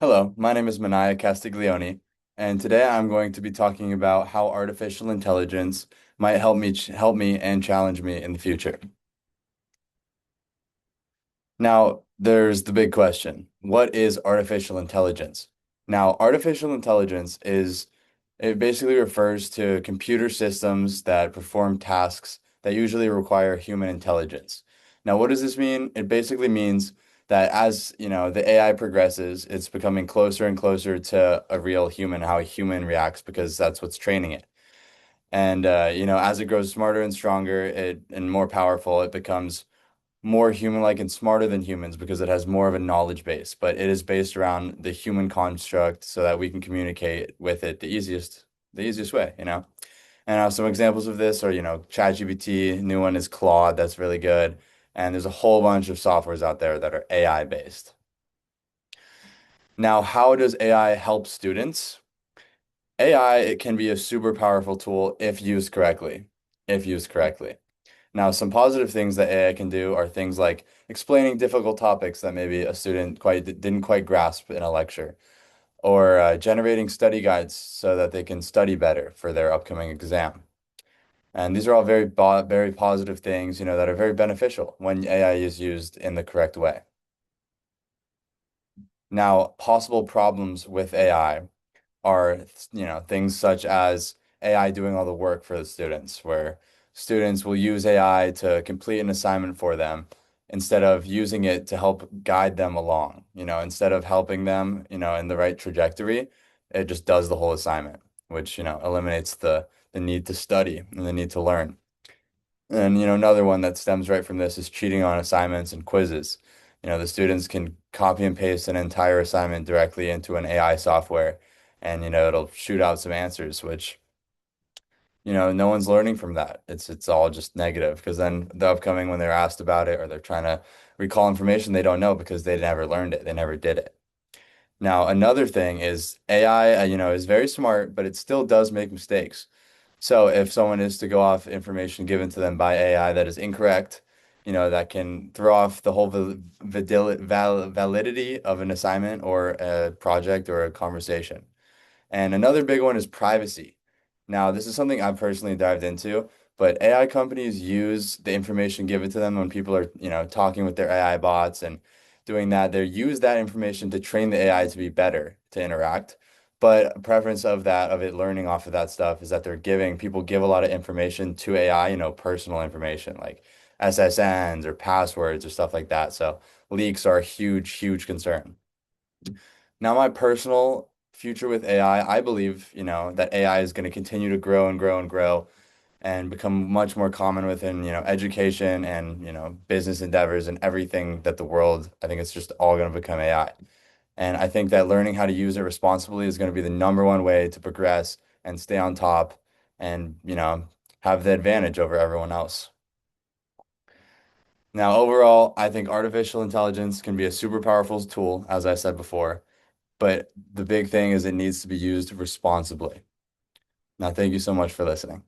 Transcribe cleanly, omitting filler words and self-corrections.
Hello, my name is Manaya Castiglione, and today I'm going to be talking about how artificial intelligence might help me and challenge me in the future. Now, there's the big question. What is artificial intelligence? Now, artificial intelligence it basically refers to computer systems that perform tasks that usually require human intelligence. Now, what does this mean? It basically means that as, the AI progresses, it's becoming closer and closer to a real human, how a human reacts, because that's what's training it. And as it grows smarter and stronger, it and more powerful, it becomes more human-like and smarter than humans because it has more of a knowledge base, but it is based around the human construct so that we can communicate with it the easiest way. And some examples of this are, ChatGPT, new one is Claude, that's really good. And there's a whole bunch of softwares out there that are AI based. Now, how does AI help students? AI, it can be a super powerful tool if used correctly. If used correctly. Now, some positive things that AI can do are things like explaining difficult topics that maybe a student didn't quite grasp in a lecture, or generating study guides so that they can study better for their upcoming exam. And these are all very positive things, that are very beneficial when AI is used in the correct way. Now, possible problems with AI are, things such as AI doing all the work for the students, where students will use AI to complete an assignment for them instead of using it to help guide them along. Instead of helping them, in the right trajectory, it just does the whole assignment, which, eliminates the need to study and the need to learn. And another one that stems right from this is cheating on assignments and quizzes. The students can copy and paste an entire assignment directly into an AI software, and it'll shoot out some answers, which no one's learning from that. It's all just negative because then the upcoming when they're asked about it or they're trying to recall information they don't know because they never learned it, they never did it. Now, another thing is AI, is very smart, but it still does make mistakes. So if someone is to go off information given to them by AI that is incorrect, that can throw off the whole validity of an assignment or a project or a conversation. And another big one is privacy. Now, this is something I've personally dived into, but AI companies use the information given to them when people are, talking with their AI bots and doing that. They use that information to train the AI to be better to interact. But a preference of it learning off of that stuff is that people give a lot of information to AI, personal information like SSNs or passwords or stuff like that. So leaks are a huge, huge concern. Now, my personal future with AI, I believe, that AI is going to continue to grow and grow and grow and become much more common within, education and, business endeavors and everything that the world, I think it's just all going to become AI. And I think that learning how to use it responsibly is going to be the number one way to progress and stay on top and, have the advantage over everyone else. Now, overall, I think artificial intelligence can be a super powerful tool, as I said before. But the big thing is it needs to be used responsibly. Now, thank you so much for listening.